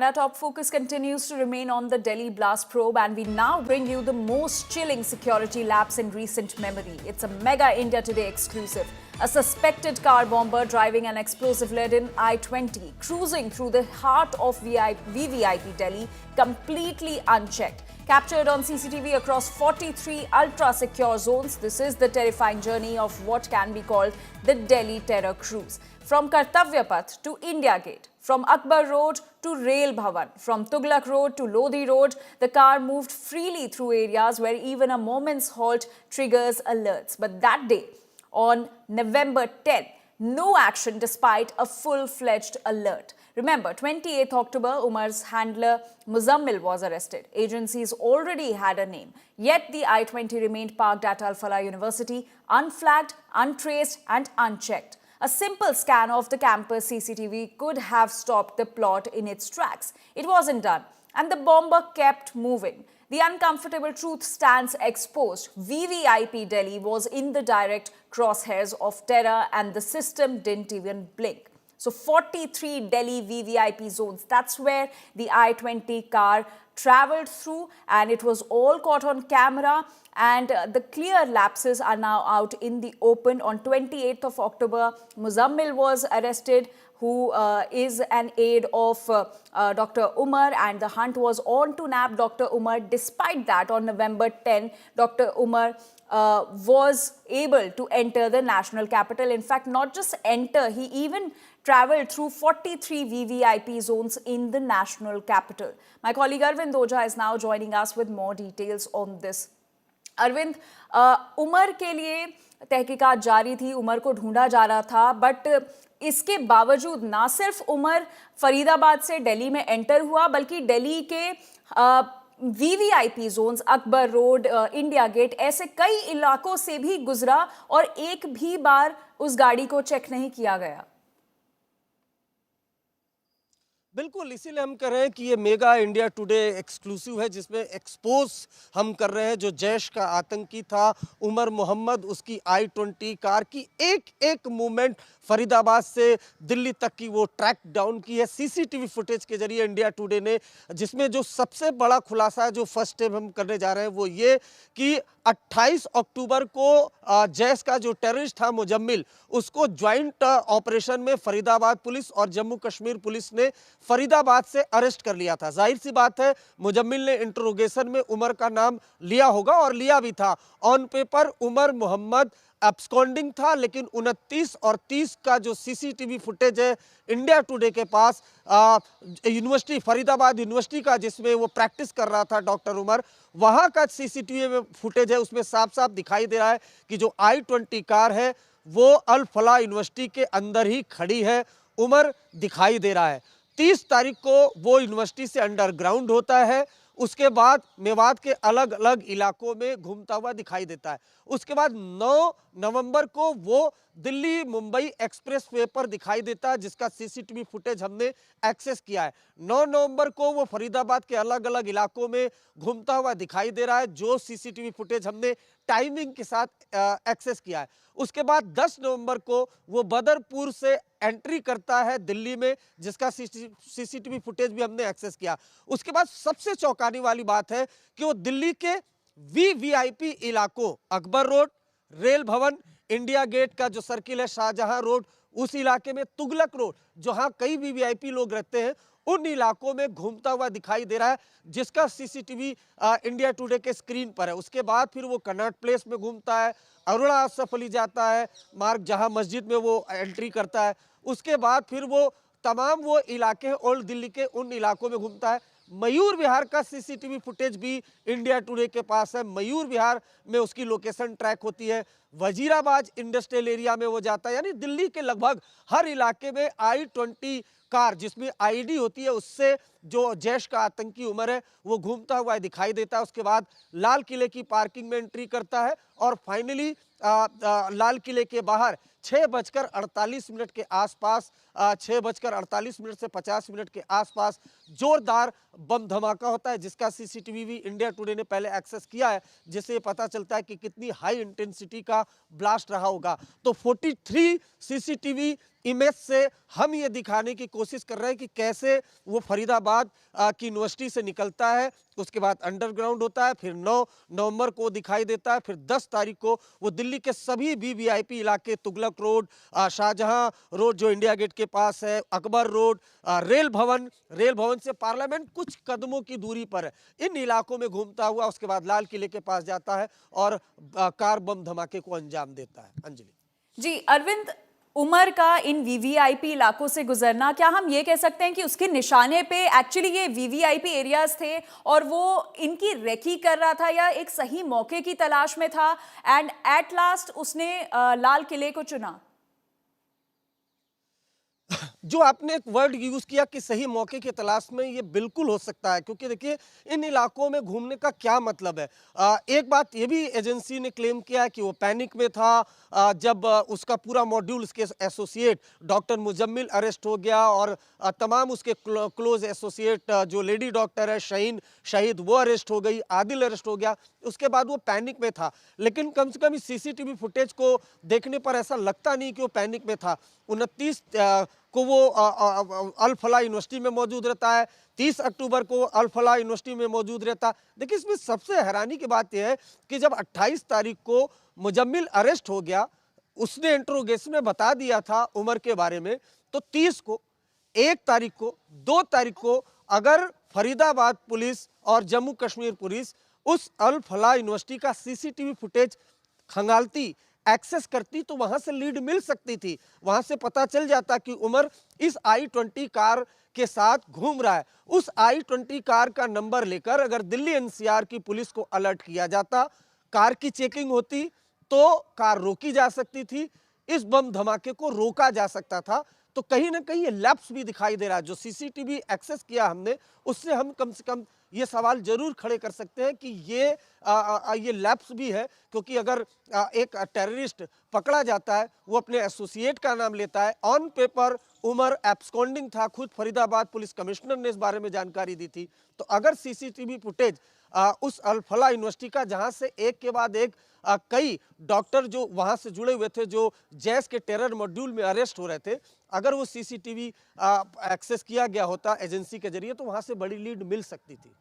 Our top focus continues to remain on the Delhi blast probe, and we now bring you the most chilling security lapse in recent memory. It's a mega India Today exclusive. A suspected car bomber driving an explosive-laden I-20 cruising through the heart of VVIP Delhi completely unchecked. Captured on CCTV across 43 ultra-secure zones, this is the terrifying journey of what can be called the Delhi Terror Cruise. From Kartavya Path to India Gate, from Akbar Road to Rail Bhavan, from Tughlaq Road to Lodhi Road, the car moved freely through areas where even a moment's halt triggers alerts. But that day, on November 10, no action despite a full-fledged alert. Remember, 28th October, Umar's handler Muzammil was arrested. Agencies already had a name. Yet the I-20 remained parked at Al Falah University, unflagged, untraced and unchecked. A simple scan of the campus CCTV could have stopped the plot in its tracks. It wasn't done, and the bomber kept moving. The uncomfortable truth stands exposed. VVIP Delhi was in the direct crosshairs of terror, and the system didn't even blink. So 43 Delhi VVIP zones, that's where the I-20 car traveled through, and it was all caught on camera, and the clear lapses are now out in the open. On 28th of October, Muzammil was arrested, who is an aide of Dr. Umar, and the hunt was on to nab Dr. Umar. Despite that, on November 10, Dr. Umar was able to enter the national capital. In fact, not just enter, he even traveled through 43 VVIP zones in the national capital. My colleague Arvind Oja is now joining us with more details on this. Arvind, Umar के लिए तहकीकात जारी थी, उमर को ढूंढा जा रहा था, बट इसके बावजूद ना सिर्फ उमर फरीदाबाद से दिल्ली में एंटर हुआ, बल्कि दिल्ली के VVIP zones, Akbar Road, India Gate, ऐसे कई इलाकों से भी गुजरा और एक भी बार उस गाड़ी को चेक नहीं किया गया। बिल्कुल, इसीलिए हम कह रहे हैं कि ये मेगा इंडिया टुडे एक्सक्लूसिव है, जिसमें एक्सपोज हम कर रहे हैं जो जैश का आतंकी था उमर मोहम्मद, उसकी I-20 कार की एक एक मूवमेंट फरीदाबाद से दिल्ली तक की वो ट्रैक डाउन की है सीसीटीवी फुटेज के जरिए इंडिया टुडे ने। जिसमें जो सबसे बड़ा खुलासा है, जो फर्स्ट स्टेप हम करने जा रहे हैं, वो ये कि 28 अक्टूबर को जैश का जो टेररिस्ट था मुजम्मिल, उसको ज्वाइंट ऑपरेशन में फरीदाबाद पुलिस और जम्मू कश्मीर पुलिस ने फरीदाबाद से अरेस्ट कर लिया था। जाहिर सी बात है, मुजम्मिल ने इंट्रोगेशन में उमर का नाम लिया होगा और लिया भी था। On paper Umar Mohammad absconding था, लेकिन 29 और 30 का जो सीसीटीवी फुटेज है इंडिया टुडे के पास, यूनिवर्सिटी फरीदाबाद यूनिवर्सिटी का, जिसमें वो प्रैक्टिस कर रहा था डॉक्टर उमर, वहां का सीसीटीवी फुटेज है। उसमें साफ साफ दिखाई दे रहा है कि जो I-20 कार है वो अल फलाह यूनिवर्सिटी के अंदर ही खड़ी है। उमर दिखाई दे रहा है। 30 तारीख को वो यूनिवर्सिटी से अंडरग्राउंड होता है, उसके बाद मेवात के अलग अलग इलाकों में घूमता हुआ दिखाई देता है। उसके बाद 9 नवंबर को वो दिल्ली मुंबई एक्सप्रेस वे पर दिखाई देता है, जिसका सीसीटीवी फुटेज हमने एक्सेस किया है। 9 नवंबर को वो फरीदाबाद के अलग अलग इलाकों में घूमता हुआ दिखाई दे रहा है, जो सीसीटीवी फुटेज हमने टाइमिंग के साथ एक्सेस किया है। उसके बाद 10 नवंबर को वो बदरपुर से एंट्री करता है दिल्ली में, जिसका सीसीटीवी फुटेज भी हमने एक्सेस किया। उसके बाद सबसे चौंकाने वाली बात है कि वो दिल्ली के वीवीआईपी इलाकों, अकबर रोड, रेल भवन, इंडिया गेट का जो सर्किल है शाहजहां रोड, उस इलाके में तुगलक रोड, जहां कई वीवीआईपी लोग रहते हैं, उन इलाकों में घूमता हुआ दिखाई दे रहा है, जिसका सीसीटीवी इंडिया टुडे के स्क्रीन पर है। उसके बाद फिर वो कनॉट प्लेस में घूमता है, अरोड़ा आसफ अली जाता है मार्ग, जहां मस्जिद में वो एंट्री करता है। उसके बाद फिर वो तमाम वो इलाके ओल्ड दिल्ली के उन इलाकों में घूमता है। मयूर विहार का सीसीटीवी फुटेज भी इंडिया टुडे के पास है। मयूर विहार में उसकी लोकेशन ट्रैक होती है। वजीराबाद इंडस्ट्रियल एरिया में वो जाता है। यानी दिल्ली के लगभग हर इलाके में I-20 कार, जिसमें आईडी होती है, उससे जो जैश का आतंकी उमर है वो घूमता हुआ दिखाई देता है। उसके बाद लाल किले की पार्किंग में एंट्री करता है और फाइनली लाल किले के बाहर 6:48 के आसपास, 6:48 से 50 के आसपास जोरदार बम धमाका होता है, जिसका सीसीटीवी भी इंडिया टुडे ने पहले एक्सेस किया है, जिससे पता चलता है कि कितनी हाई इंटेंसिटी का ब्लास्ट रहा होगा। तो 43 सीसीटीवी इमेज से हम ये दिखाने की कोशिश कर रहे हैं कि कैसे वो फरीदाबाद की यूनिवर्सिटी से निकलता है, उसके बाद अंडरग्राउंड होता है, फिर 9 नवंबर को दिखाई देता है, फिर 10 तारीख को वो दिल्ली के सभी वीवीआईपी इलाके, तुगलक रोड, शाहजहां रोड जो इंडिया गेट के पास है, अकबर रोड, रेल भवन से पार्लियामेंट कुछ कदमों की दूरी पर है, इन इलाकों में घूमता हुआ उसके बाद लाल किले के पास जाता है और कार बम धमाके को अंजाम देता है। अंजलि जी अरविंद, उमर का इन वीवीआईपी इलाकों से गुजरना, क्या हम ये कह सकते हैं कि उसके निशाने पे एक्चुअली ये वीवीआईपी एरियाज थे और वो इनकी रेकी कर रहा था या एक सही मौके की तलाश में था एंड एट लास्ट उसने लाल किले को चुना? जो आपने एक वर्ड यूज किया कि सही मौके की तलाश में, ये बिल्कुल हो सकता है, क्योंकि देखिए इन इलाकों में घूमने का क्या मतलब है। एक बात ये भी एजेंसी ने क्लेम किया है कि वो पैनिक में था जब उसका पूरा मॉड्यूल, उसके एसोसिएट डॉक्टर मुजम्मिल अरेस्ट हो गया और तमाम उसके क्लोज एसोसिएट जो लेडी डॉक्टर है शहीन शहीद, वो अरेस्ट हो गई, आदिल अरेस्ट हो गया, उसके बाद वो पैनिक में था। लेकिन कम से कम इस सीसीटीवी फुटेज को देखने पर ऐसा लगता नहीं कि वो पैनिक में था। 29 को वो अल फलाह यूनिवर्सिटी में मौजूद रहता है, 30 अक्टूबर को अल फलाह यूनिवर्सिटी में मौजूद रहता है। देखिए इसमें सबसे हैरानी की बात यह है कि जब 28 तारीख को मुजम्मिल अरेस्ट हो गया, उसने इंट्रोगेशन में बता दिया था उमर के बारे में, तो 30 को, 1 तारीख को, 2 तारीख को अगर फरीदाबाद पुलिस और जम्मू कश्मीर पुलिस उस अल फलाह यूनिवर्सिटी का सीसीटीवी फुटेज खंगालती, एक्सेस करती, तो वहां से लीड मिल सकती थी, वहां से पता चल जाता कि उमर इस i20 कार के साथ घूम रहा है। उस i20 कार का नंबर लेकर अगर दिल्ली एनसीआर की पुलिस को अलर्ट किया जाता, कार की चेकिंग होती, तो कार रोकी जा सकती थी, इस बम धमाके को रोका जा सकता था। तो कहीं ना कहीं ये लैप्स भी दिखाई दे रहा है। जो सीसीटीवी एक्सेस किया हमने, उससे हम कम से कम ये सवाल जरूर खड़े कर सकते हैं कि ये लैप्स भी है, क्योंकि अगर एक टेररिस्ट पकड़ा जाता है, वो अपने एसोसिएट का नाम लेता है, ऑन पेपर उमर एब्सकॉन्डिंग था, खुद फरीदाबाद पुलिस कमिश्नर ने इस बारे में जानकारी दी थी। तो अगर सीसीटीवी फुटेज उस अल फलाह यूनिवर्सिटी का, जहां से एक के बाद एक कई डॉक्टर जो वहां से जुड़े हुए थे, जो जैश के टेरर मॉड्यूल में अरेस्ट हो रहे थे, अगर वो सीसीटीवी एक्सेस किया गया होता एजेंसी के जरिए, तो वहां से बड़ी लीड मिल सकती थी।